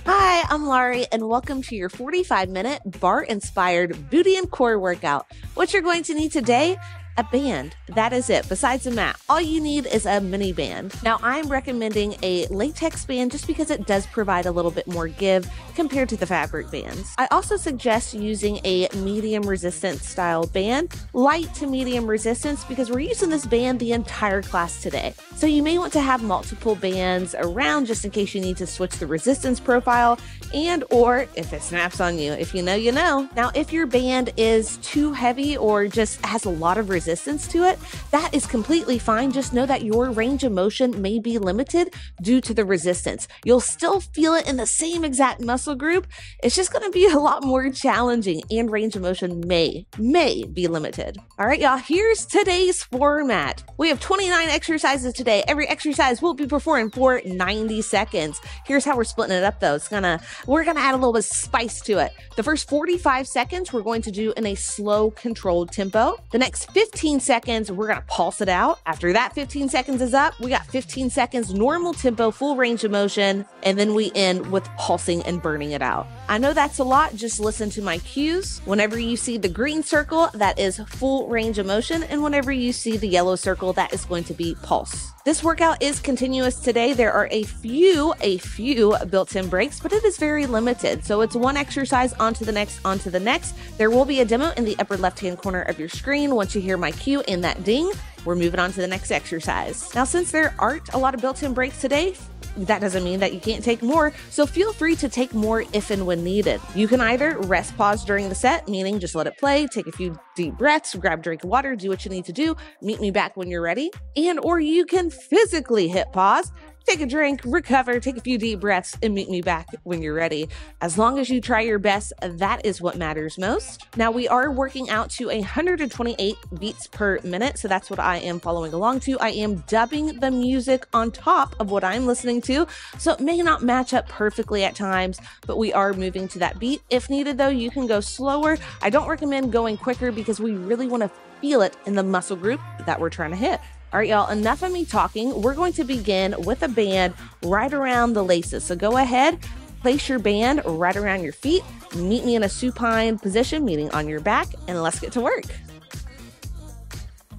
Hi, I'm Larie, and welcome to your 45-minute bar-inspired booty and core workout. What you're going to need today, a band. That is it. Besides a mat, all you need is a mini band. Now, I'm recommending a latex band just because it does provide a little bit more give compared to the fabric bands. I also suggest using a medium resistance style band, light to medium resistance, because we're using this band the entire class today. So you may want to have multiple bands around just in case you need to switch the resistance profile and or if it snaps on you. If you know, you know. Now, if your band is too heavy or just has a lot of resistance to it, that is completely fine. Just know that your range of motion may be limited due to the resistance. You'll still feel it in the same exact muscle group. It's just going to be a lot more challenging and range of motion may be limited. All right, y'all, here's today's format. We have 29 exercises today. Every exercise will be performed for 90 seconds. Here's how we're splitting it up though. We're gonna add a little bit of spice to it. The first 45 seconds we're going to do in a slow, controlled tempo. The next 15 seconds, we're gonna pulse it out. After that 15 seconds is up, we got 15 seconds normal tempo, full range of motion, and then we end with pulsing and burning it out. I know that's a lot, just listen to my cues. Whenever you see the green circle, that is full range of motion, and whenever you see the yellow circle, that is going to be pulse. This workout is continuous today. There are a few built-in breaks, but it is very limited. So it's one exercise onto the next, onto the next. There will be a demo in the upper left-hand corner of your screen. Once you hear my cue and that ding, we're moving on to the next exercise. Now, since there aren't a lot of built-in breaks today, that doesn't mean that you can't take more, so feel free to take more if and when needed. You can either rest pause during the set, meaning just let it play, take a few deep breaths, grab a drink of water, do what you need to do, meet me back when you're ready, or you can physically hit pause, take a drink, recover, take a few deep breaths, and meet me back when you're ready. As long as you try your best, that is what matters most. Now, we are working out to 128 beats per minute, so that's what I am following along to. I am dubbing the music on top of what I'm listening to, so it may not match up perfectly at times, but we are moving to that beat. If needed, though, you can go slower. I don't recommend going quicker because we really want to feel it in the muscle group that we're trying to hit. All right, y'all, enough of me talking. We're going to begin with a band right around the laces. So go ahead, place your band right around your feet, meet me in a supine position, meaning on your back, and let's get to work.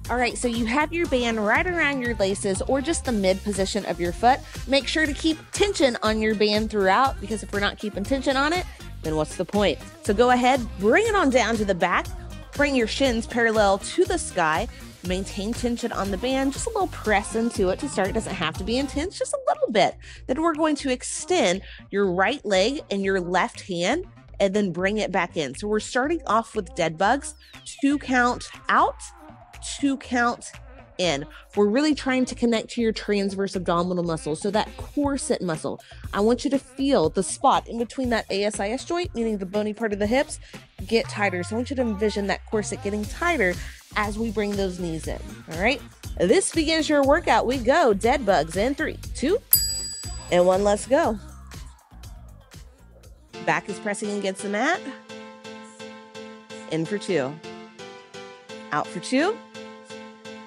All right, so you have your band right around your laces or just the mid position of your foot. Make sure to keep tension on your band throughout, because if we're not keeping tension on it, then what's the point? So go ahead, bring it on down to the back, bring your shins parallel to the sky, maintain tension on the band, just a little press into it to start. It doesn't have to be intense, just a little bit. Then we're going to extend your right leg and your left hand and then bring it back in. So we're starting off with dead bugs, 2 count out, 2 count in. We're really trying to connect to your transverse abdominal muscle, so that corset muscle. I want you to feel the spot in between that ASIS joint, meaning the bony part of the hips, get tighter. So I want you to envision that corset getting tighter as we bring those knees in. All right, this begins your workout. We go dead bugs in 3, 2, and 1. Let's go. Back is pressing against the mat. In for 2, out for 2,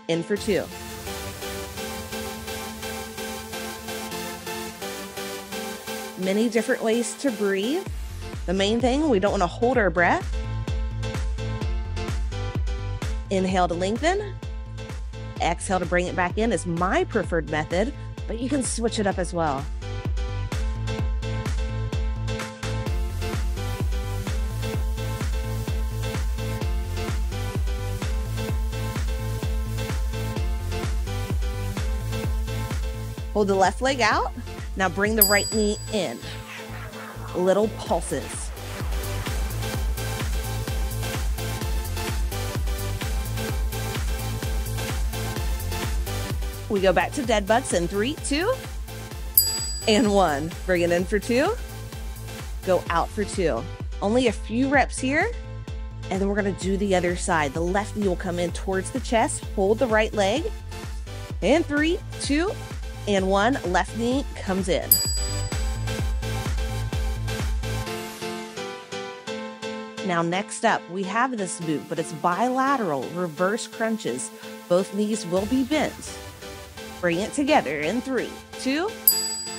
in for 2. Many different ways to breathe. The main thing, we don't want to hold our breath. Inhale to lengthen. Exhale to bring it back in is my preferred method, but you can switch it up as well. Hold the left leg out. Now bring the right knee in. Little pulses. We go back to dead bugs in 3, 2, and 1. Bring it in for 2. Go out for 2. Only a few reps here. And then we're going to do the other side. The left knee will come in towards the chest. Hold the right leg. And 3, 2, and 1. Left knee comes in. Now, next up, we have this move, but it's bilateral reverse crunches. Both knees will be bent. Bring it together in 3, 2,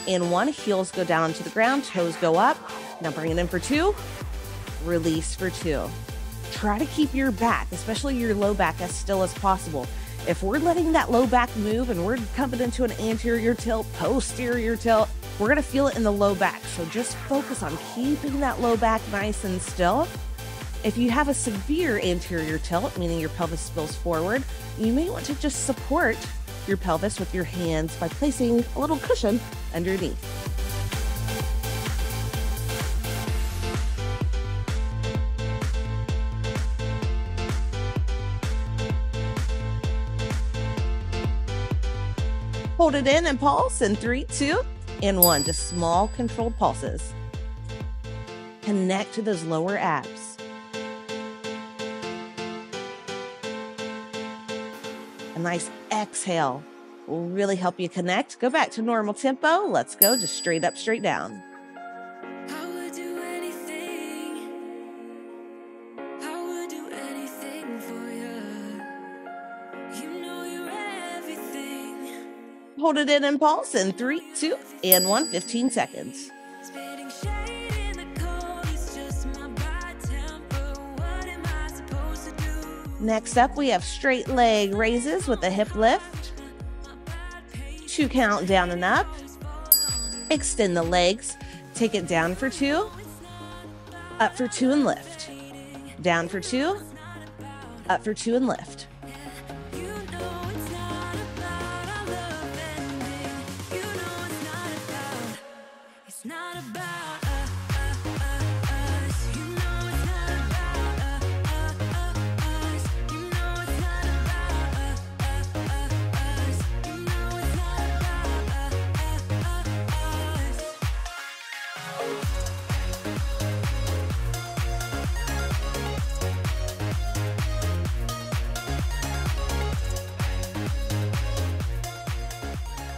and 1. Heels go down to the ground, toes go up. Now bring it in for 2. Release for 2. Try to keep your back, especially your low back, as still as possible. If we're letting that low back move and we're coming into an anterior tilt, posterior tilt, we're going to feel it in the low back. So just focus on keeping that low back nice and still. If you have a severe anterior tilt, meaning your pelvis spills forward, you may want to just support your pelvis with your hands by placing a little cushion underneath. Hold it in and pulse in 3, 2, and 1. Just small controlled pulses. Connect to those lower abs. A nice exhale will really help you connect. Go back to normal tempo. Let's go just straight up, straight down. Hold it in and pulse in 3, 2, and 1. 15 seconds. Next up, we have straight leg raises with a hip lift. 2 count down and up. Extend the legs. Take it down for 2. Up for 2 and lift. Down for 2. Up for 2 and lift.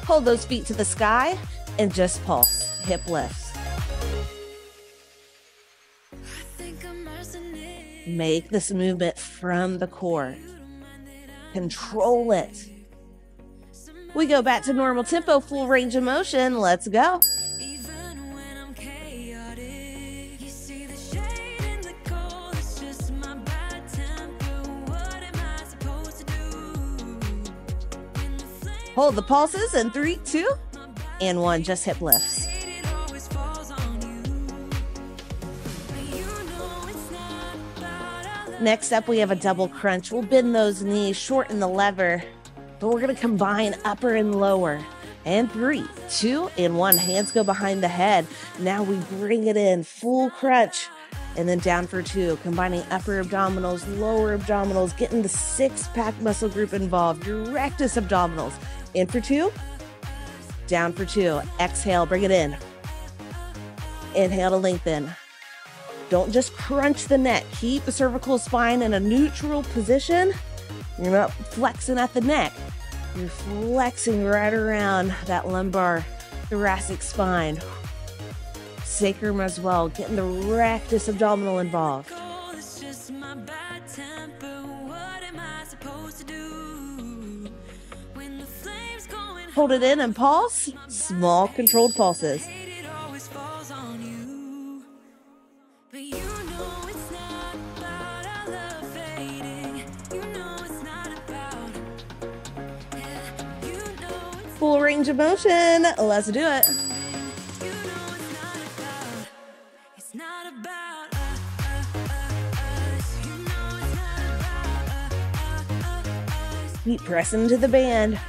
Hold those feet to the sky and just pulse. Hip lifts. Make this movement from the core. Control it. We go back to normal tempo, full range of motion. Let's go. Hold the pulses in 3, 2, and 1. Just hip lifts. Next up, we have a double crunch. We'll bend those knees, shorten the lever, but we're going to combine upper and lower. And 3, 2, and 1. Hands go behind the head. Now we bring it in, full crunch, and then down for 2, combining upper abdominals, lower abdominals, getting the 6-pack muscle group involved, your rectus abdominals. In for 2, down for 2. Exhale, bring it in. Inhale to lengthen. Don't just crunch the neck. Keep the cervical spine in a neutral position. You're not flexing at the neck. You're flexing right around that lumbar thoracic spine. Sacrum as well, getting the rectus abdominal involved. Hold it in and pulse. Small controlled pulses. Full range of motion. Let's do it. Keep pressing to the band.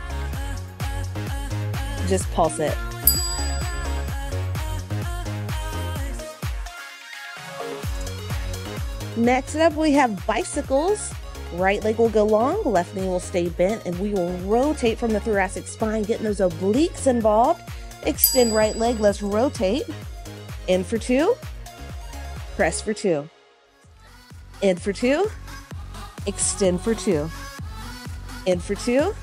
Just pulse it. Next up, we have bicycles. Right leg will go long, left knee will stay bent, and we will rotate from the thoracic spine, getting those obliques involved. Extend right leg, let's rotate. In for 2, press for 2. In for 2, extend for 2. In for 2.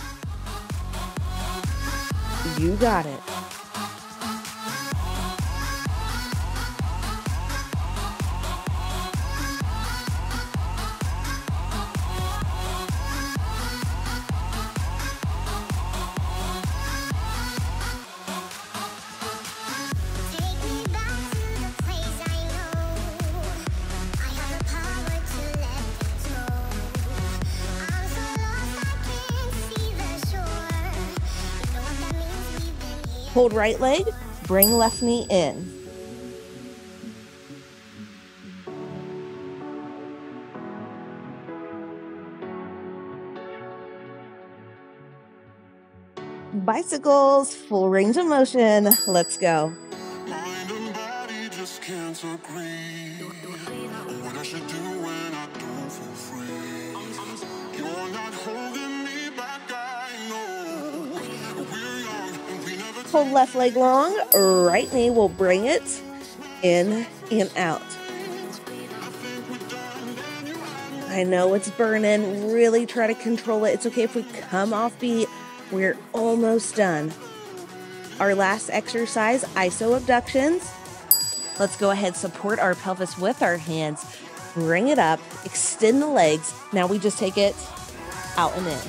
You got it. Hold right leg, bring left knee in. Bicycles, full range of motion. Let's go. Mind and body just can't agree. What I should do when I don't feel free. You're not holding me back, I know. We're young and we never Hold left leg long, right knee will bring it in and out. I know it's burning. Really try to control it. It's okay if we come off beat. We're almost done. Our last exercise, iso abductions. Let's go ahead, support our pelvis with our hands. Bring it up, extend the legs. Now we just take it out and in.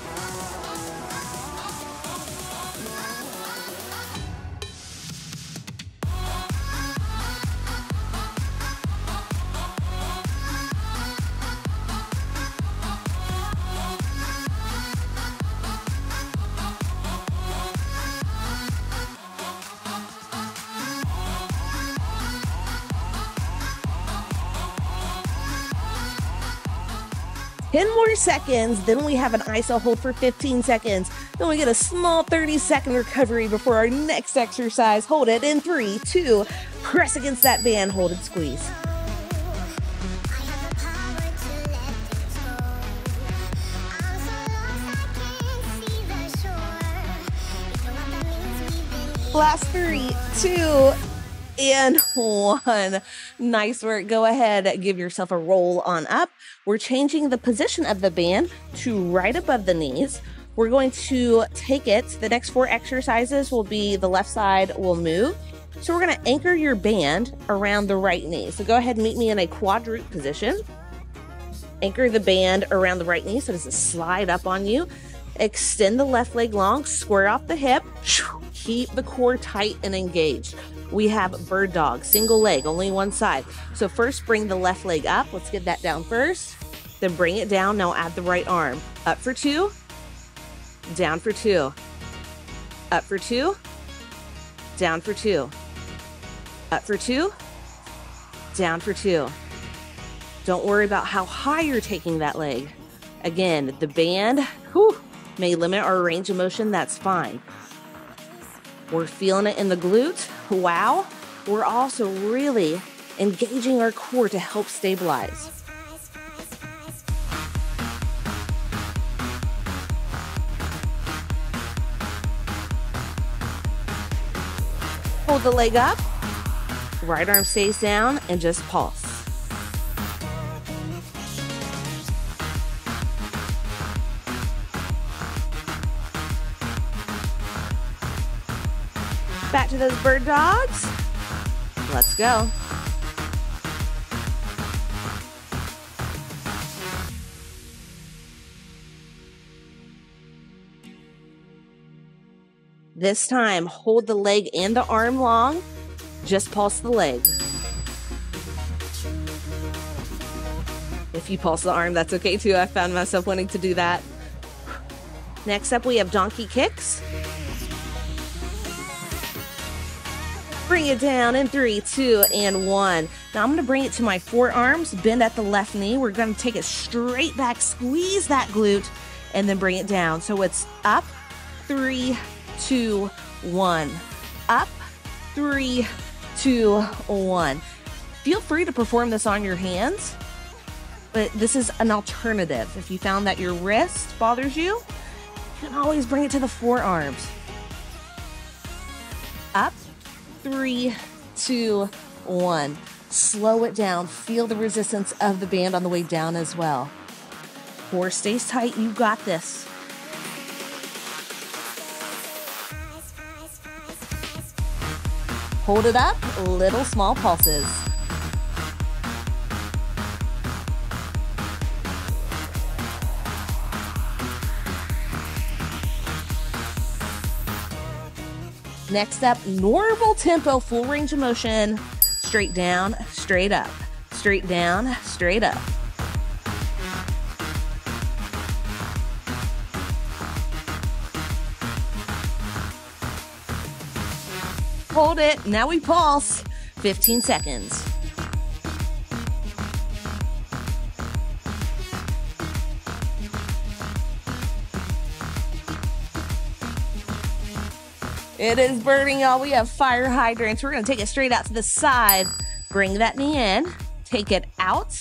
10 more seconds, then we have an iso hold for 15 seconds. Then we get a small 30-second recovery before our next exercise. Hold it in 3, 2, press against that band, hold and squeeze. Last 3, 2, and 1. Nice work. Go ahead, give yourself a roll on up. We're changing the position of the band to right above the knees. We're going to take it. The next 4 exercises will be the left side will move. So we're going to anchor your band around the right knee. So go ahead and meet me in a quadruped position. Anchor the band around the right knee so it doesn't slide up on you. Extend the left leg long, square off the hip. Keep the core tight and engaged. We have bird dog, single leg, only one side. So first bring the left leg up. Let's get that down first. Then bring it down. Now add the right arm. Up for 2, down for 2. Up for 2, down for 2. Up for 2, down for 2. Don't worry about how high you're taking that leg. Again, the band may limit our range of motion. That's fine. We're feeling it in the glutes. Wow. We're also really engaging our core to help stabilize. Hold the leg up. Right arm stays down and just pulse. Back to those bird dogs. Let's go. This time, hold the leg and the arm long. Just pulse the leg. If you pulse the arm, that's okay too. I found myself wanting to do that. Next up, we have donkey kicks. Bring it down in 3, 2, and 1. Now I'm going to bring it to my forearms, bend at the left knee. We're going to take it straight back, squeeze that glute, and then bring it down. So it's up, 3, 2, 1. Up, 3, 2, 1. Feel free to perform this on your hands, but this is an alternative. If you found that your wrist bothers you, you can always bring it to the forearms. Up, 3, 2, 1. Slow it down. Feel the resistance of the band on the way down as well. Core stays tight. You got this. Hold it up. Little small pulses. Next up, normal tempo, full range of motion. Straight down, straight up. Straight down, straight up. Hold it. Now we pulse. 15 seconds. It is burning, y'all. We have fire hydrants. We're going to take it straight out to the side. Bring that knee in. Take it out.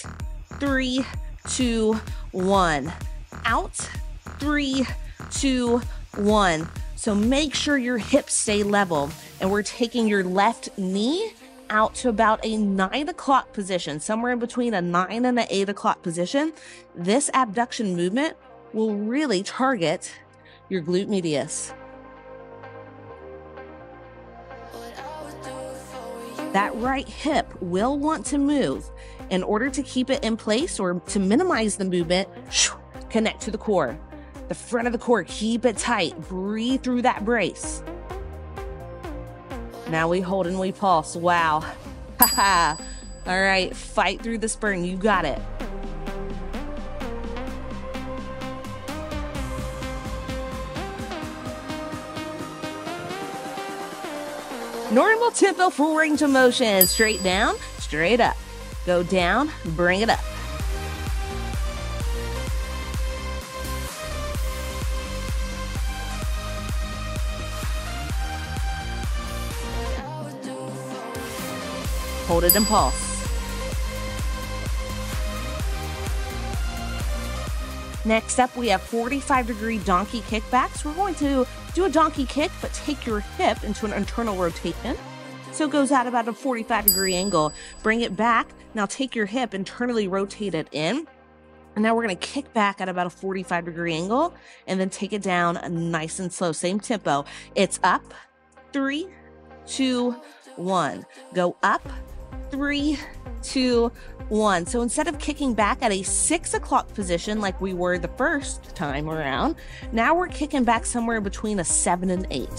3, 2, 1. Out. 3, 2, 1. So make sure your hips stay level. And we're taking your left knee out to about a 9 o'clock position, somewhere in between a 9 and an 8 o'clock position. This abduction movement will really target your glute medius. That right hip will want to move. In order to keep it in place or to minimize the movement, connect to the core. The front of the core, keep it tight. Breathe through that brace. Now we hold and we pulse. Wow. Haha. All right, fight through this burn. You got it. Normal tempo full range of motion. Straight down, straight up. Go down, bring it up. Hold it and pulse. Next up, we have 45-degree donkey kickbacks. We're going to do a donkey kick, but take your hip into an internal rotation. So it goes at about a 45-degree angle. Bring it back. Now take your hip, internally rotate it in. And now we're going to kick back at about a 45-degree angle and then take it down nice and slow. Same tempo. It's up. 3, 2, 1. Go up. 3, 2, 1. So instead of kicking back at a 6 o'clock position like we were the first time around, now we're kicking back somewhere between a 7 and 8.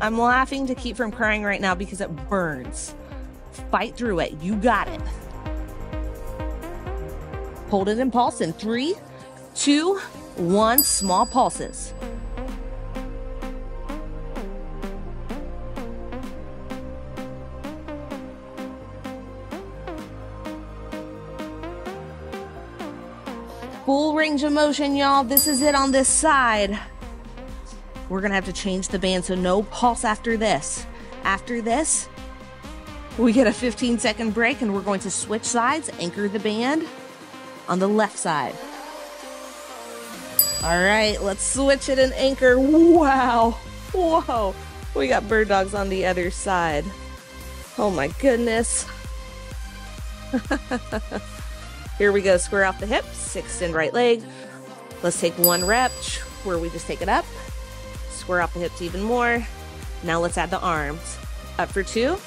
I'm laughing to keep from crying right now because it burns. Fight through it. You got it. Hold it and pulse in 3, 2, 1. Small pulses. Full range of motion, y'all. This is it on this side. We're going to have to change the band, so no pulse after this. After this, we get a 15-second break, and we're going to switch sides, anchor the band on the left side. All right, let's switch it and anchor. Wow. Whoa. We got bird dogs on the other side. Oh, my goodness. Here we go. Square off the hips, extend right leg. Let's take 1 rep where we just take it up. Square off the hips even more. Now let's add the arms. Up for 2,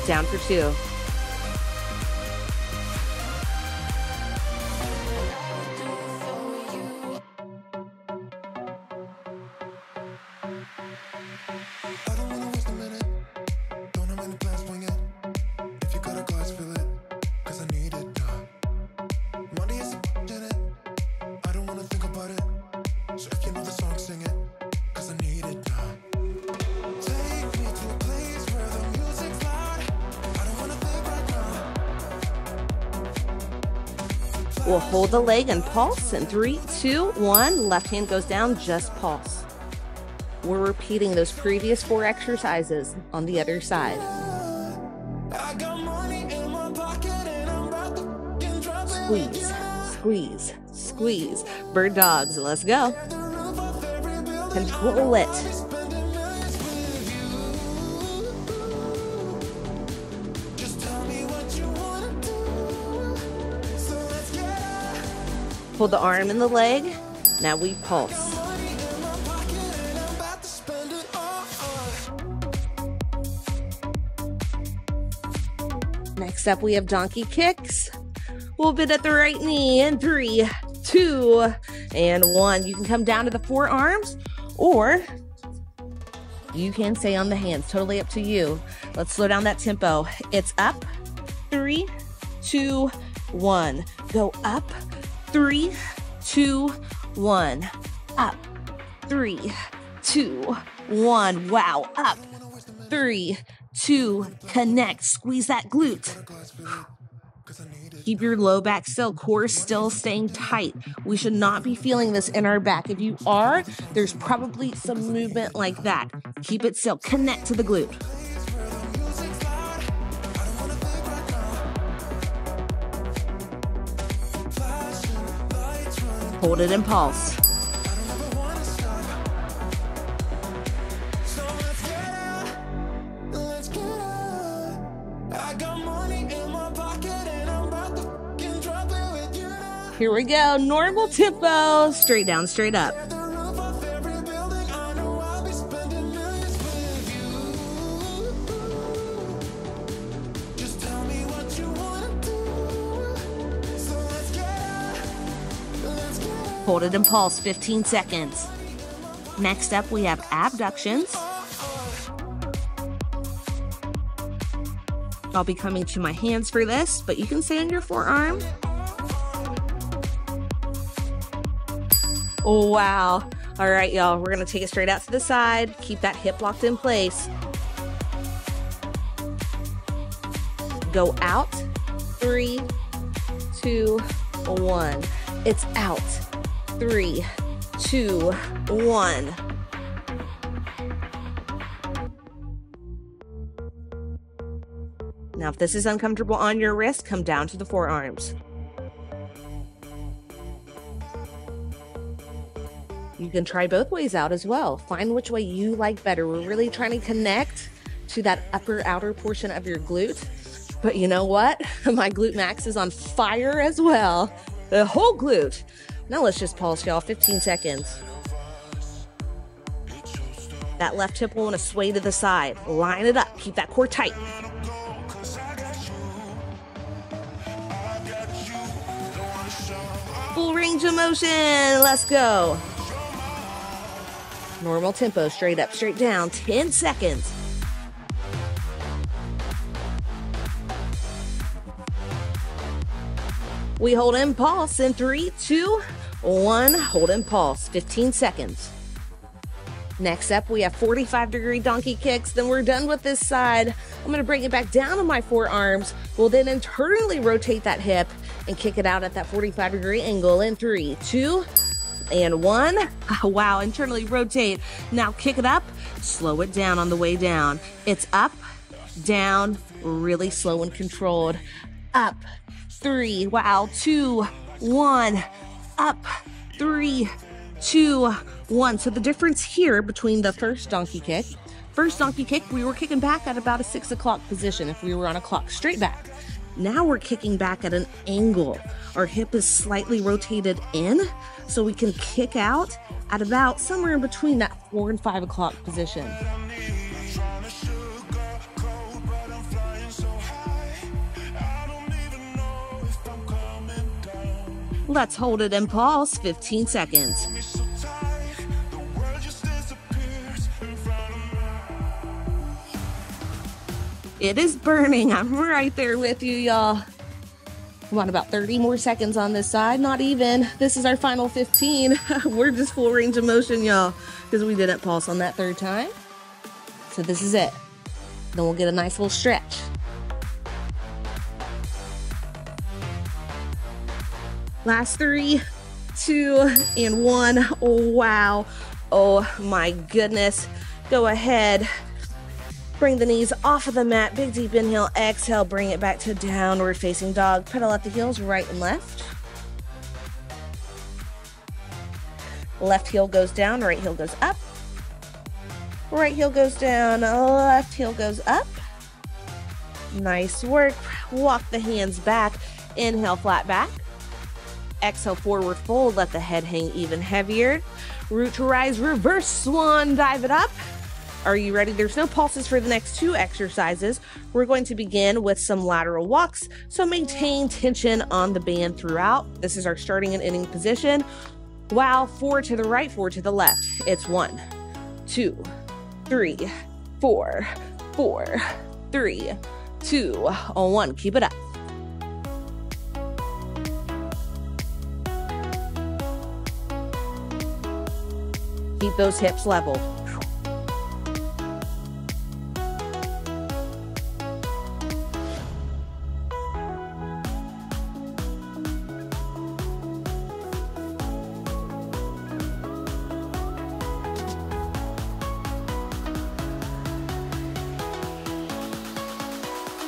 down for 2. We'll hold the leg and pulse in 3, 2, 1. Left hand goes down, just pulse. We're repeating those previous 4 exercises on the other side. Squeeze, squeeze, squeeze. Bird dogs, let's go. Control it. Hold the arm and the leg. Now we pulse. Next up, we have donkey kicks. We'll bend at the right knee in 3, 2, and 1. You can come down to the forearms, or you can stay on the hands. Totally up to you. Let's slow down that tempo. It's up. 3, 2, 1. Go up. 3, 2, 1. Up. 3, 2, 1. Wow. Up. 3, 2. Connect. Squeeze that glute. Keep your low back still, core still staying tight. We should not be feeling this in our back. If you are, there's probably some movement like that. Keep it still. Connect to the glute. Hold it and pulse. Here we go. Normal tempo. Straight down, straight up. Hold it and pulse, 15 seconds. Next up, we have abductions. I'll be coming to my hands for this, but you can stay on your forearm. Oh, wow. All right, y'all, we're gonna take it straight out to the side. Keep that hip locked in place. Go out, 3, 2, 1. It's out, 3, 2, 1. Now, if this is uncomfortable on your wrist, come down to the forearms. You can try both ways out as well. Find which way you like better. We're really trying to connect to that upper outer portion of your glute. But you know what? My glute max is on fire as well. The whole glute. Now let's just pulse, y'all. 15 seconds. That left hip will want to sway to the side. Line it up. Keep that core tight. Full range of motion. Let's go. Normal tempo, straight up, straight down, 10 seconds. We hold in pulse in 3, 2, 1. Hold in pulse, 15 seconds. Next up, we have 45-degree donkey kicks. Then we're done with this side. I'm going to bring it back down on my forearms. We'll then internally rotate that hip and kick it out at that 45-degree angle in 3, 2, and 1. Wow, internally rotate. Now kick it up, slow it down on the way down. It's up, down, really slow and controlled. Up, 3, wow, 2, 1, up, 3, 2, 1. So the difference here between the first donkey kick, we were kicking back at about a 6 o'clock position if we were on a clock, straight back. Now we're kicking back at an angle. Our hip is slightly rotated in, so we can kick out at about somewhere in between that 4 and 5 o'clock position. Let's hold it and pulse, 15 seconds. It is burning. I'm right there with you, y'all. Come on, about 30 more seconds on this side. Not even. This is our final 15. We're just full range of motion, y'all, because we didn't pulse on that third time. So this is it. Then we'll get a nice little stretch. Last 3, 2, and 1. Oh, wow. Oh, my goodness. Go ahead. Bring the knees off of the mat. Big deep inhale, exhale, bring it back to downward facing dog. Pedal at the heels, right and left. Left heel goes down, right heel goes up. Right heel goes down, left heel goes up. Nice work. Walk the hands back. Inhale, flat back. Exhale, forward fold. Let the head hang even heavier. Root to rise, reverse swan, dive it up. Are you ready? There's no pulses for the next 2 exercises. We're going to begin with some lateral walks, so maintain tension on the band throughout. This is our starting and ending position. Wow, 4 to the right, 4 to the left. It's 1, 2, 3, 4, 4, 3, 2, 1. Keep it up. Keep those hips level.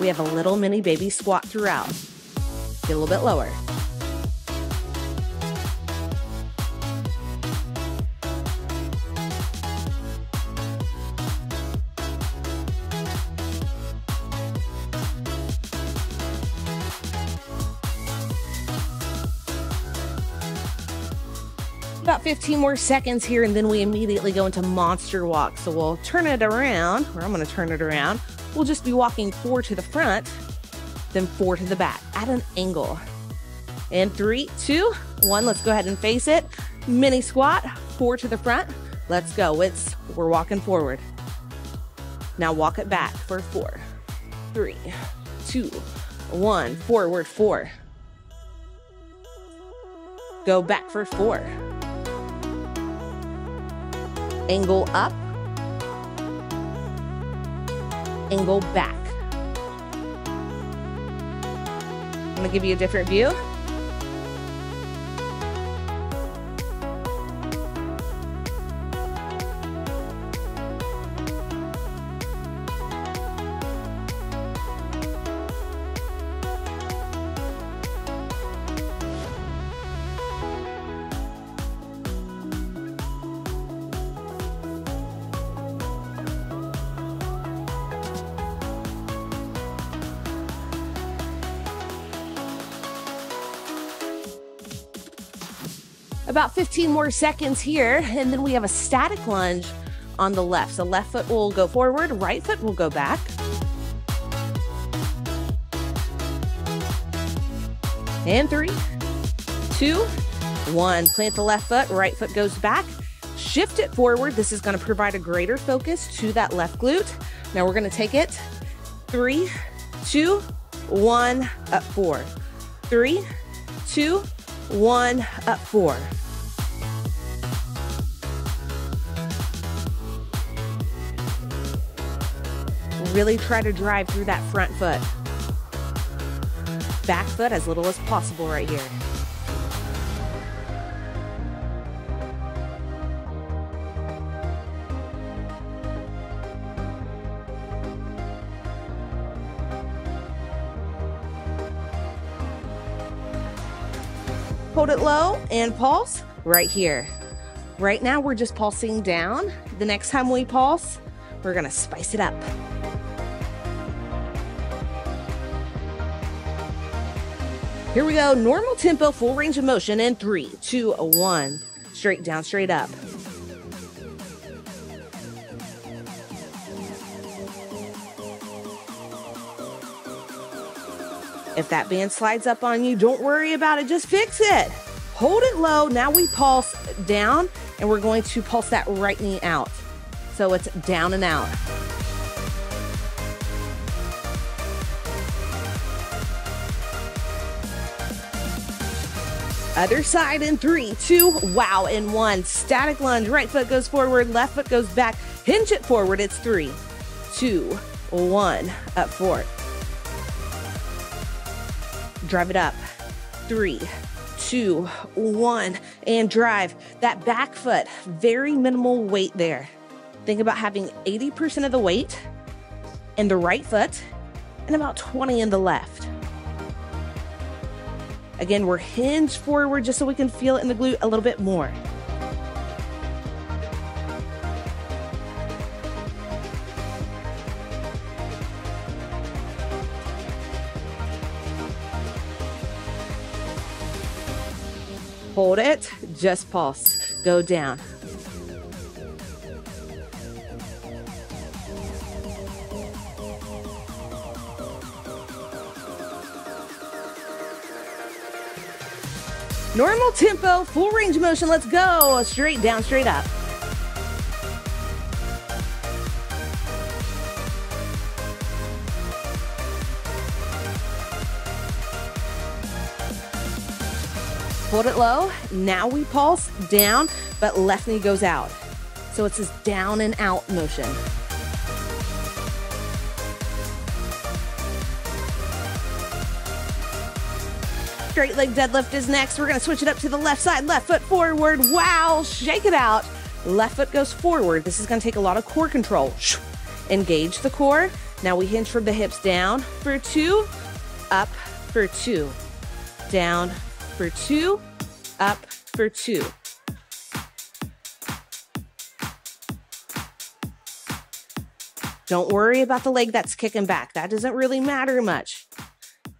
We have a little mini baby squat throughout. Get a little bit lower. About 15 more seconds here, and then we immediately go into monster walk. So we'll turn it around, or I'm going to turn it around. We'll just be walking 4 to the front, then 4 to the back at an angle. And 3, 2, 1, let's go ahead and face it. Mini squat, 4 to the front. Let's go. We're walking forward. Now walk it back for 4, 3, 2, 1, forward 4. Go back for 4. Angle up. Angle back. I'm going to give you a different view. About 15 more seconds here, and then we have a static lunge on the left. So left foot will go forward, right foot will go back. And 3, 2, 1. Plant the left foot, right foot goes back. Shift it forward. This is going to provide a greater focus to that left glute. Now we're going to take it 3, 2, 1, up 4. 3, 2, 1, up 4. Really try to drive through that front foot. Back foot as little as possible right here. Hold it low and pulse right here. Right now we're just pulsing down. The next time we pulse, we're gonna spice it up. Here we go, normal tempo, full range of motion in 3, 2, 1. Straight down, straight up. If that band slides up on you, don't worry about it, just fix it. Hold it low, now we pulse down, and we're going to pulse that right knee out. So it's down and out. Other side in 3, 2, wow, in 1. Static lunge, right foot goes forward, left foot goes back. Hinge it forward, it's 3, 2, 1, up 4. Drive it up, 3, 2, 1, and drive. That back foot, very minimal weight there. Think about having 80% of the weight in the right foot and about 20 in the left. Again, we're hinged forward just so we can feel it in the glute a little bit more. Hold it, just pulse, go down. Normal tempo, full range of motion, let's go. Straight down, straight up. Hold it low. Now we pulse down, but left knee goes out. So it's this down and out motion. Straight leg deadlift is next. We're gonna switch it up to the left side, left foot forward. Wow, shake it out. Left foot goes forward. This is gonna take a lot of core control. Engage the core. Now we hinge from the hips down for 2, up for 2, down for 2, up for 2. Don't worry about the leg that's kicking back. That doesn't really matter much.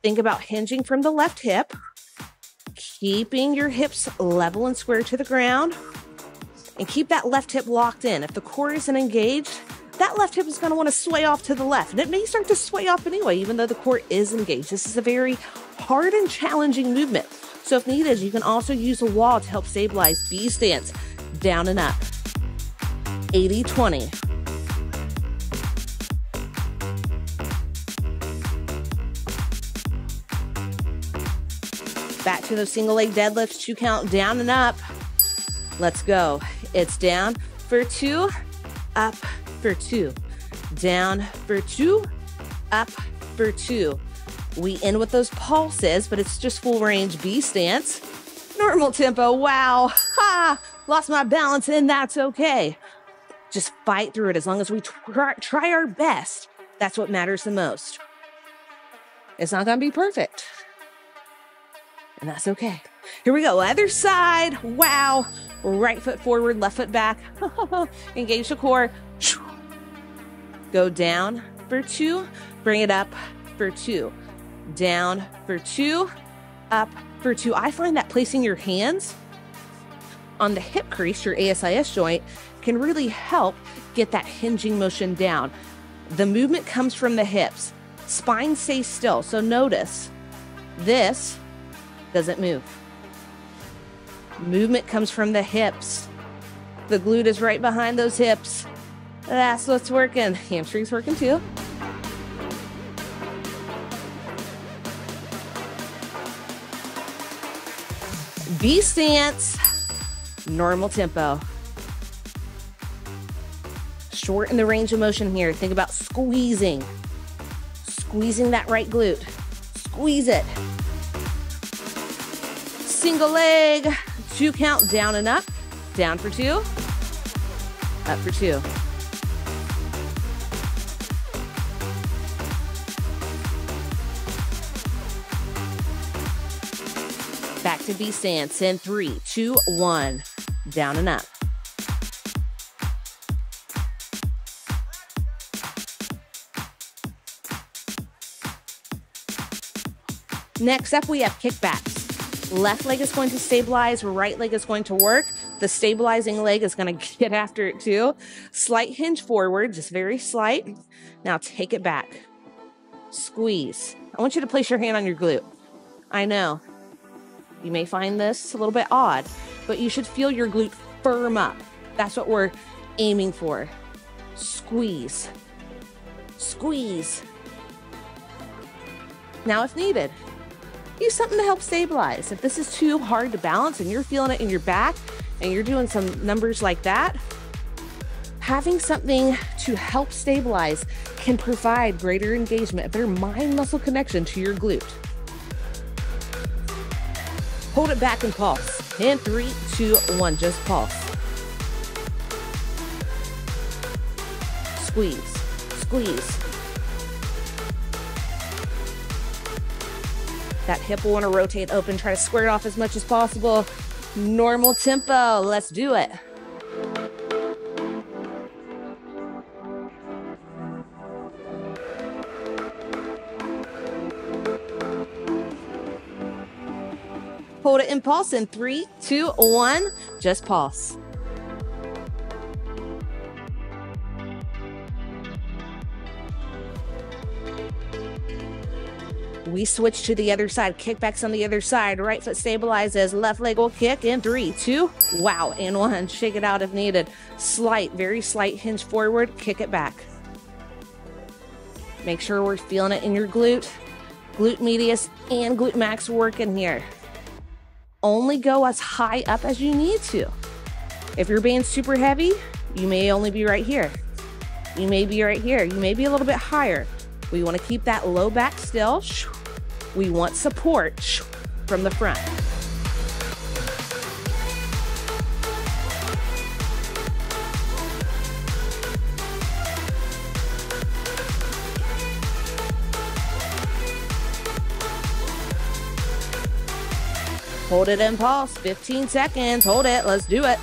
Think about hinging from the left hip, keeping your hips level and square to the ground, and keep that left hip locked in. If the core isn't engaged, that left hip is going to want to sway off to the left, and it may start to sway off anyway, even though the core is engaged. This is a very hard and challenging movement. So if needed, you can also use a wall to help stabilize. B stance, down and up. 80-20. Back to those single leg deadlifts, 2 count, down and up. Let's go. It's down for 2, up for 2, down for 2, up for 2. We end with those pulses, but it's just full range B stance. Normal tempo. Wow. Ha! Lost my balance, and that's okay. Just fight through it. As long as we try our best, that's what matters the most. It's not going to be perfect. And that's okay. Here we go. Other side. Wow. Right foot forward, left foot back. Engage the core. Go down for 2. Bring it up for 2. Down for 2. Up for 2. I find that placing your hands on the hip crease, your ASIS joint, can really help get that hinging motion down. The movement comes from the hips. Spine stays still. So notice this doesn't move. Movement comes from the hips. The glute is right behind those hips. That's what's working. Hamstring's working too. B stance, normal tempo. Shorten the range of motion here. Think about squeezing. Squeezing that right glute. Squeeze it. Single leg, 2 count, down and up. Down for 2, up for 2. Back to B stance in 3, 2, 1. Down and up. Next up, we have kickbacks. Left leg is going to stabilize, right leg is going to work. The stabilizing leg is going to get after it too. Slight hinge forward, just very slight. Now take it back. Squeeze. I want you to place your hand on your glute. I know you may find this a little bit odd, but you should feel your glute firm up. That's what we're aiming for. Squeeze. Squeeze. Now if needed, use something to help stabilize. If this is too hard to balance and you're feeling it in your back and you're doing some numbers like that, having something to help stabilize can provide greater engagement, a better mind-muscle connection to your glute. Hold it back and pulse. In 3, 2, 1, just pulse. Squeeze, squeeze. That hip will want to rotate open. Try to square it off as much as possible. Normal tempo. Let's do it. Hold it in pulse in 3, 2, 1. Just pulse. We switch to the other side. Kickbacks on the other side. Right foot stabilizes. Left leg will kick in 3, 2. Wow. And 1. Shake it out if needed. Slight, very slight hinge forward. Kick it back. Make sure we're feeling it in your glute. Glute medius and glute max working here. Only go as high up as you need to. If you're being super heavy, you may only be right here. You may be right here. You may be a little bit higher. We want to keep that low back still. We want support from the front. Hold it in pulse, 15 seconds. Hold it, let's do it.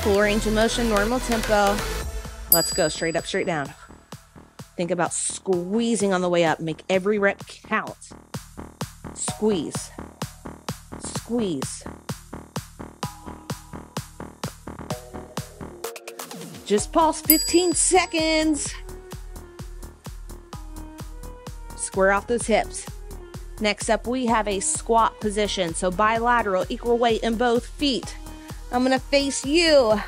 Full range of motion, normal tempo. Let's go straight up, straight down. Think about squeezing on the way up. Make every rep count. Squeeze, squeeze. Just pulse, 15 seconds. Square off those hips. Next up, we have a squat position. So bilateral, equal weight in both feet. I'm gonna face you.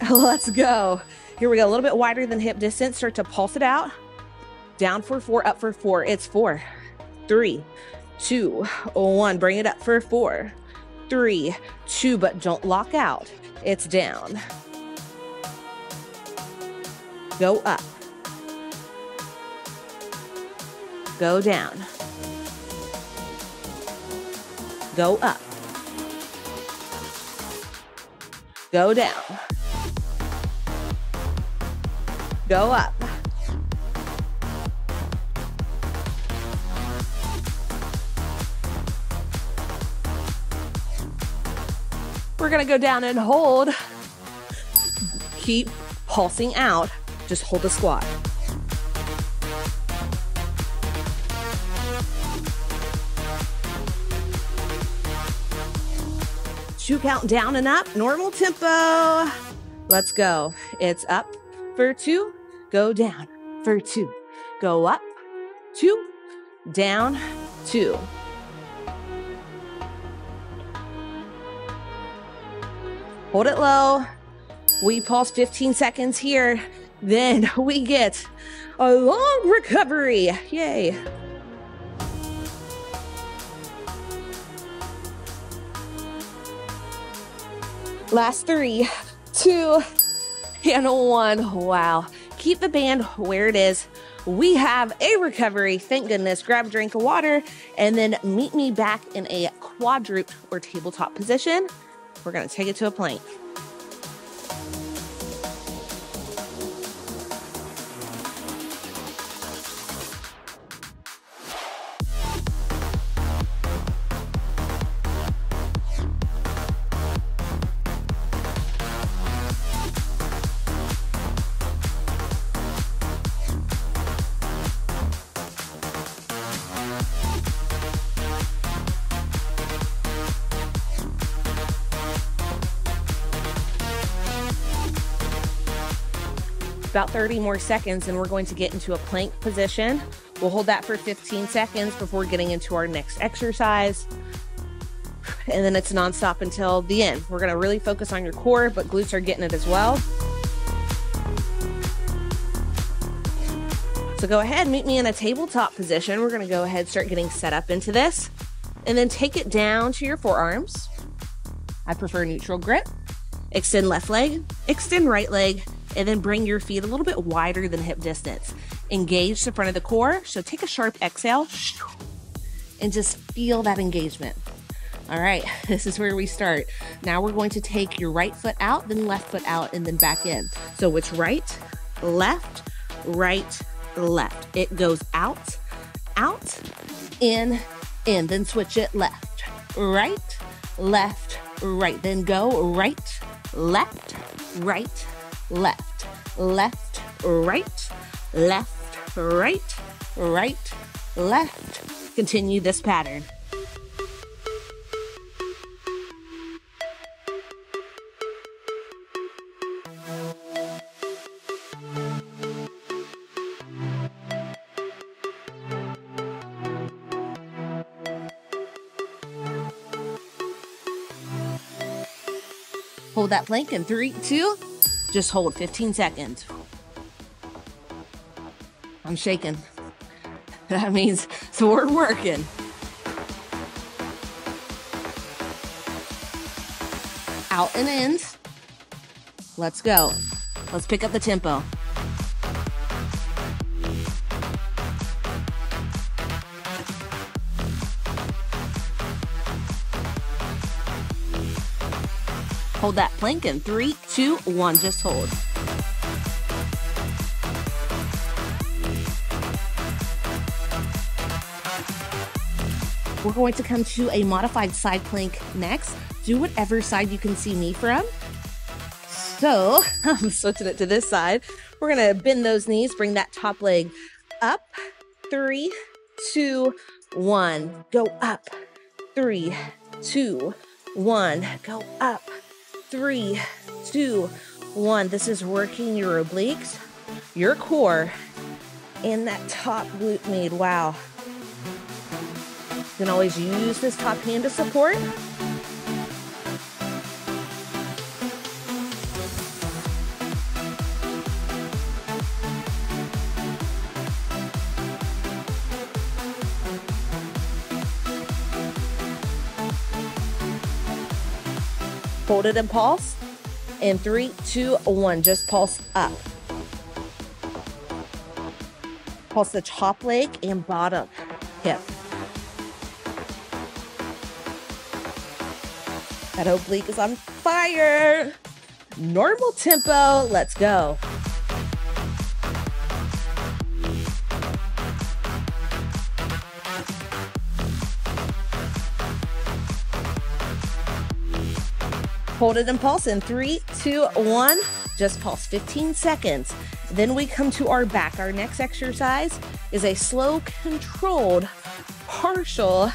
Let's go. Here we go, a little bit wider than hip distance. Start to pulse it out. Down for 4, up for 4. It's 4, 3, 2, 1. Bring it up for 4, 3, 2, but don't lock out. It's down. Go up. Go down. Go up. Go down. Go up. We're gonna go down and hold. Keep pulsing out. Just hold the squat. Two count down and up, normal tempo. Let's go. It's up for 2, go down for 2. Go up, 2, down, 2. Hold it low. We pulse 15 seconds here. Then we get a long recovery. Yay. Last 3, 2, and 1. Wow. Keep the band where it is. We have a recovery. Thank goodness. Grab a drink of water and then meet me back in a quadruped or tabletop position. We're going to take it to a plank. About 30 more seconds and we're going to get into a plank position. We'll hold that for 15 seconds before getting into our next exercise. And then it's nonstop until the end. We're gonna really focus on your core, but glutes are getting it as well. So go ahead, meet me in a tabletop position. We're gonna go ahead, start getting set up into this. And then take it down to your forearms. I prefer neutral grip. Extend left leg, extend right leg, and then bring your feet a little bit wider than hip distance. Engage the front of the core. So take a sharp exhale and just feel that engagement. All right, this is where we start. Now we're going to take your right foot out, then left foot out, and then back in. So it's right, left, left. It goes out, in, then switch it left, right, then go right, left, left, right, left. Continue this pattern. Hold that plank in 3, 2, Just hold 15 seconds. I'm shaking. That means so we're working. Out and in. Let's go. Let's pick up the tempo. Hold that plank in 3, 2, 1. Just hold. We're going to come to a modified side plank next. Do whatever side you can see me from. So I'm switching it to this side. We're going to bend those knees, bring that top leg up. 3, 2, 1. Go up. 3, 2, 1. Go up. 3, 2, 1. This is working your obliques, your core, and that top glute med. Wow. You can always use this top hand to support. Hold it and pulse. In 3, 2, 1. Just pulse up. Pulse the top leg and bottom hip. That oblique is on fire. Normal tempo. Let's go. Hold it and pulse in 3, 2, 1. Just pulse 15 seconds. Then we come to our back. Our next exercise is a slow, controlled, partial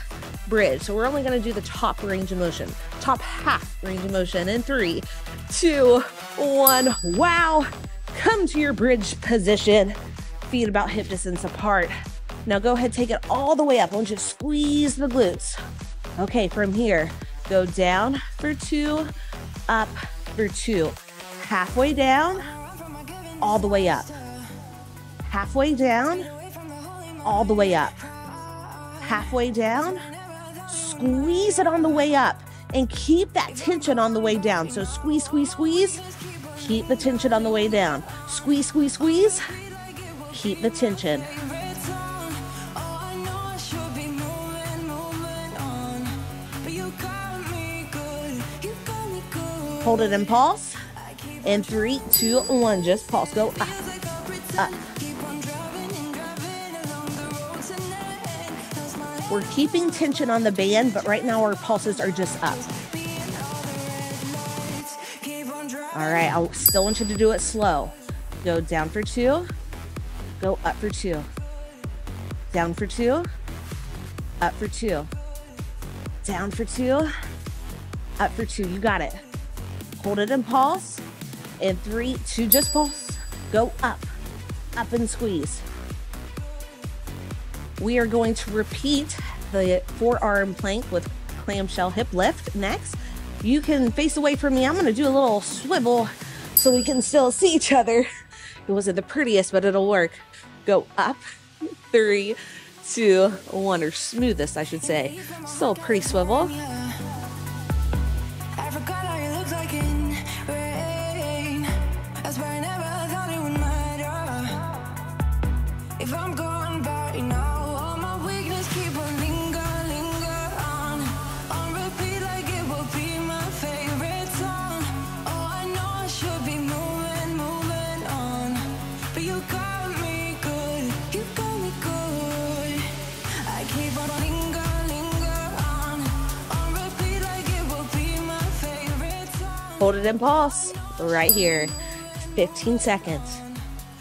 bridge. So we're only going to do the top range of motion, top half range of motion in 3, 2, 1. Wow. Come to your bridge position. Feet about hip distance apart. Now go ahead, take it all the way up. I want you to squeeze the glutes. Okay, from here, go down for 2, up for 2. Halfway down, all the way up. Halfway down, all the way up. Halfway down, squeeze it on the way up and keep that tension on the way down. So squeeze, squeeze, squeeze. Keep the tension on the way down. Squeeze, squeeze, squeeze. Keep the tension. Hold it and pulse. In 3, 2, 1. Just pulse. Go up, up. We're keeping tension on the band, but right now our pulses are just up. All right, I still want you to do it slow. Go down for 2. Go up for 2. Down for 2. Up for 2. Down for 2. Up for 2. You got it. Hold it and pulse. In 3, 2, just pulse. Go up, up and squeeze. We are going to repeat the forearm plank with clamshell hip lift next. You can face away from me. I'm going to do a little swivel so we can still see each other. It wasn't the prettiest, but it'll work. Go up, 3, 2, 1, or smoothest, I should say. Still a pretty swivel. Hold it and pulse right here. 15 seconds.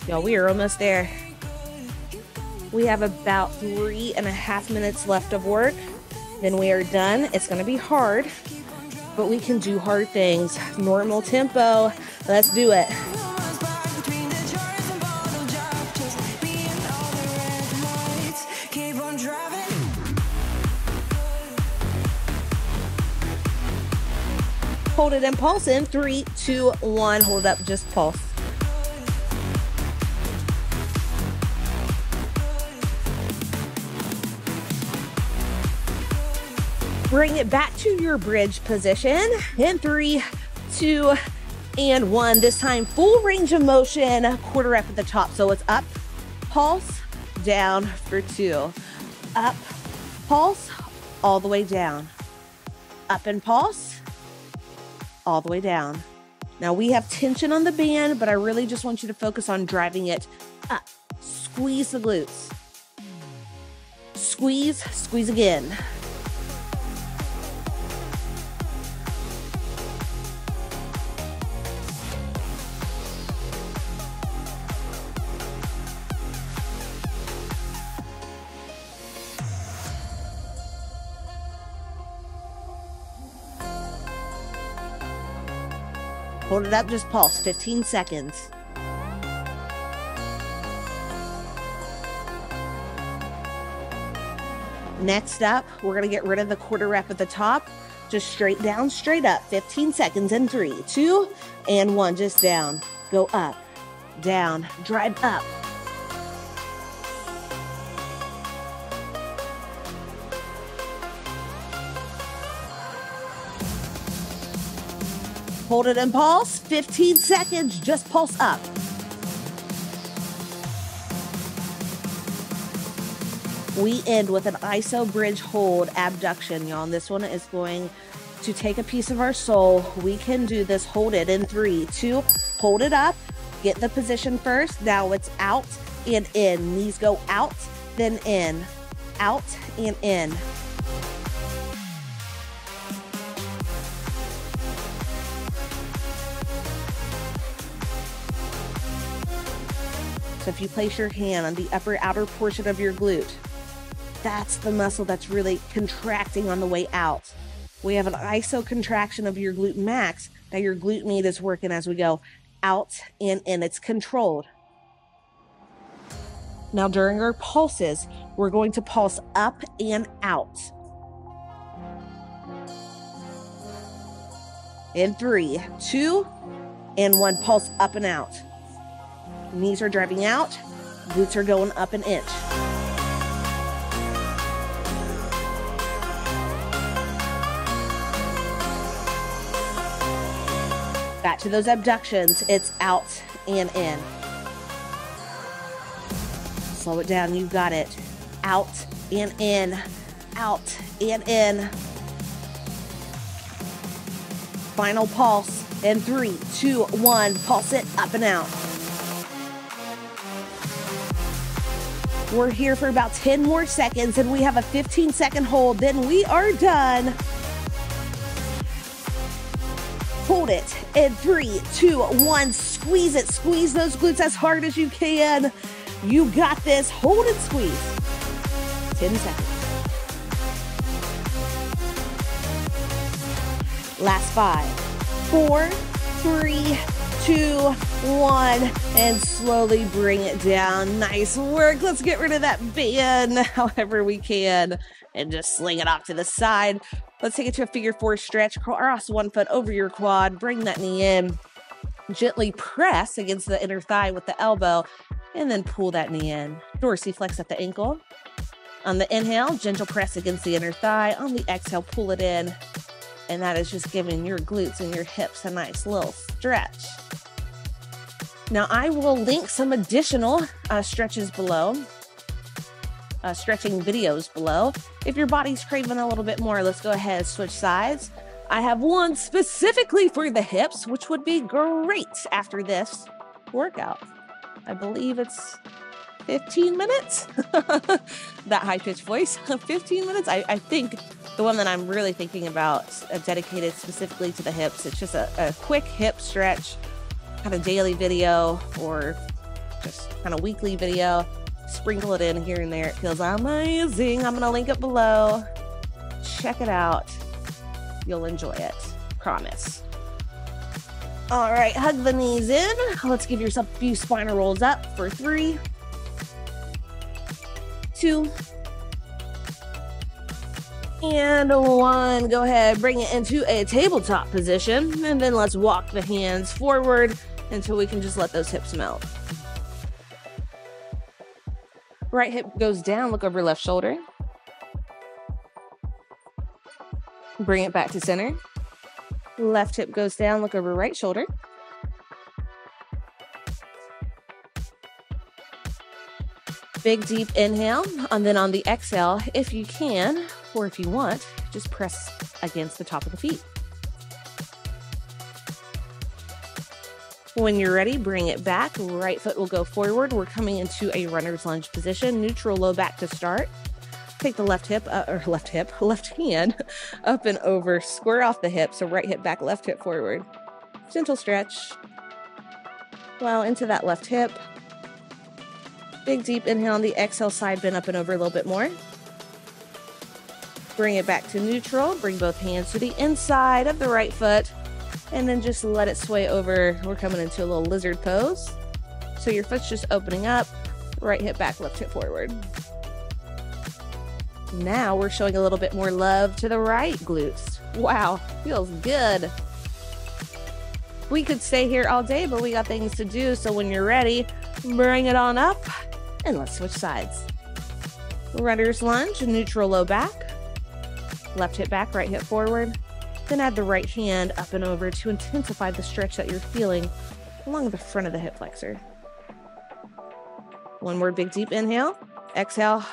Y'all, we are almost there. We have about 3.5 minutes left of work. Then we are done. It's going to be hard, but we can do hard things. Normal tempo. Let's do it. Hold it and pulse in 3, 2, 1. Hold it up, just pulse. Bring it back to your bridge position in 3, 2, and 1. This time, full range of motion, quarter rep at the top. So it's up, pulse, down for 2. Up, pulse, all the way down. Up and pulse, all the way down. Now we have tension on the band, but I really just want you to focus on driving it up. Squeeze the glutes. Squeeze, squeeze again. Hold it up, just pulse, 15 seconds. Next up, we're gonna get rid of the quarter rep at the top. Just straight down, straight up, 15 seconds in 3, 2, and 1, just down. Go up, down, drive up. Hold it and pulse, 15 seconds, just pulse up. We end with an iso bridge hold abduction, y'all. And this one is going to take a piece of our soul. We can do this, hold it in 3, 2, hold it up, get the position first. Now it's out and in. Knees go out, then in, out and in. So if you place your hand on the upper outer portion of your glute, that's the muscle that's really contracting on the way out. We have an iso contraction of your glute max. Now your glute med is working as we go out and in. It's controlled. Now during our pulses, we're going to pulse up and out. In 3, 2, and 1, pulse up and out. Knees are driving out, glutes are going up an inch. Back to those abductions, it's out and in. Slow it down, you got it. Out and in, out and in. Final pulse in 3, 2, 1, pulse it up and out. We're here for about 10 more seconds and we have a 15-second hold, then we are done. Hold it in 3, 2, 1, squeeze it. Squeeze those glutes as hard as you can. You got this. Hold and squeeze. 10 seconds. Last 5, 4, 3, 2, 1, and slowly bring it down. Nice work. Let's get rid of that band however we can and just sling it off to the side. Let's take it to a figure 4 stretch. Cross one foot over your quad. Bring that knee in. Gently press against the inner thigh with the elbow and then pull that knee in. Dorsiflex at the ankle. On the inhale, gentle press against the inner thigh. On the exhale, pull it in. And that is just giving your glutes and your hips a nice little stretch. Now I will link some additional stretches below, stretching videos below. If your body's craving a little bit more, let's go ahead and switch sides. I have one specifically for the hips, which would be great after this workout. I believe it's 15 minutes. That high-pitched voice, 15 minutes. I think the one that I'm really thinking about dedicated specifically to the hips. It's just a quick hip stretch, kind of daily video or just kind of weekly video. Sprinkle it in here and there. It feels amazing. I'm going to link it below. Check it out. You'll enjoy it. Promise. All right, hug the knees in. Let's give yourself a few spinal rolls up for 3, 2, And one. Go ahead, bring it into a tabletop position. And then let's walk the hands forward until we can just let those hips melt. Right hip goes down, look over left shoulder. Bring it back to center. Left hip goes down, look over right shoulder. Big deep inhale, and then on the exhale, if you can, or if you want, just press against the top of the feet. When you're ready, bring it back. Right foot will go forward. We're coming into a runner's lunge position. Neutral low back to start. Take the left hand up and over. Square off the hip. So right hip back, left hip forward. Gentle stretch. Well, into that left hip. Big deep inhale on the exhale, side bend up and over a little bit more. Bring it back to neutral. Bring both hands to the inside of the right foot. And then just let it sway over. We're coming into a little lizard pose. So your foot's just opening up. Right hip back, left hip forward. Now we're showing a little bit more love to the right glutes. Wow, feels good. We could stay here all day, but we got things to do. So when you're ready, bring it on up and let's switch sides. Runner's lunge, neutral low back. Left hip back, right hip forward. Then add the right hand up and over to intensify the stretch that you're feeling along the front of the hip flexor. One more big deep inhale. Exhale,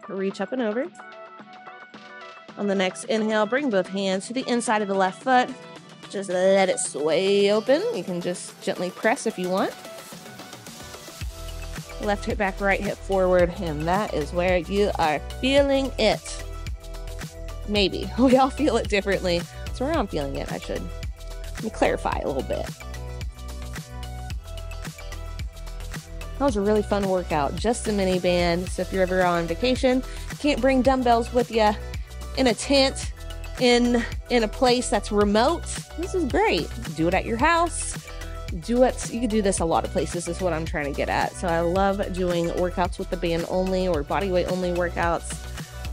reach up and over. On the next inhale, bring both hands to the inside of the left foot. Just let it sway open. You can just gently press if you want. Left hip back, right hip forward, and that is where you are feeling it. Maybe. We all feel it differently. That's where I'm feeling it. Let me clarify a little bit. That was a really fun workout. Just a mini band. So if you're ever on vacation, can't bring dumbbells with you in a tent, in a place that's remote, this is great. Do it at your house. Do it. You can do this a lot of places is what I'm trying to get at. So I love doing workouts with the band only or body weight only workouts.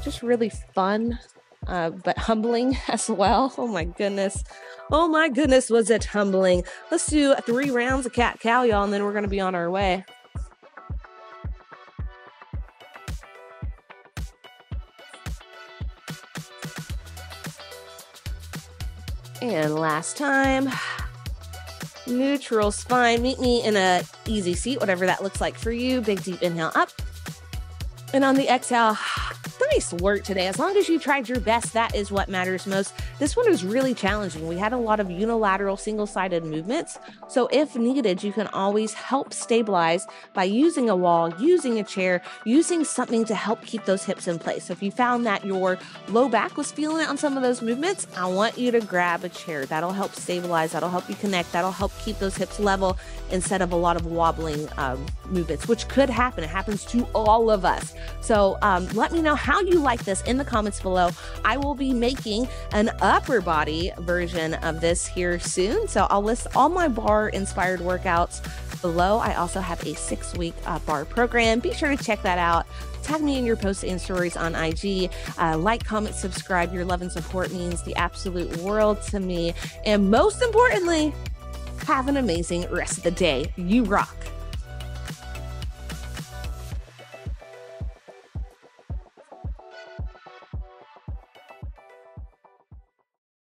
Just really fun, but humbling as well. Oh my goodness. Oh my goodness, was it humbling. Let's do 3 rounds of cat-cow, y'all, and then we're going to be on our way. And last time, neutral spine. Meet me in a easy seat, whatever that looks like for you. Big deep inhale up. And on the exhale, nice work today. As long as you tried your best, that is what matters most. This one is really challenging. We had a lot of unilateral single-sided movements. So if needed, you can always help stabilize by using a wall, using a chair, using something to help keep those hips in place. So if you found that your low back was feeling it on some of those movements, I want you to grab a chair. That'll help stabilize. That'll help you connect. That'll help keep those hips level instead of a lot of wobbling movements, which could happen. It happens to all of us. So let me know how you like this in the comments below. I will be making an upper body version of this here soon. So I'll list all my bar inspired workouts below. I also have a 6-week bar program. Be sure to check that out. Tag me in your posts and stories on IG. Like, comment, subscribe. Your love and support means the absolute world to me. And most importantly, have an amazing rest of the day. You rock.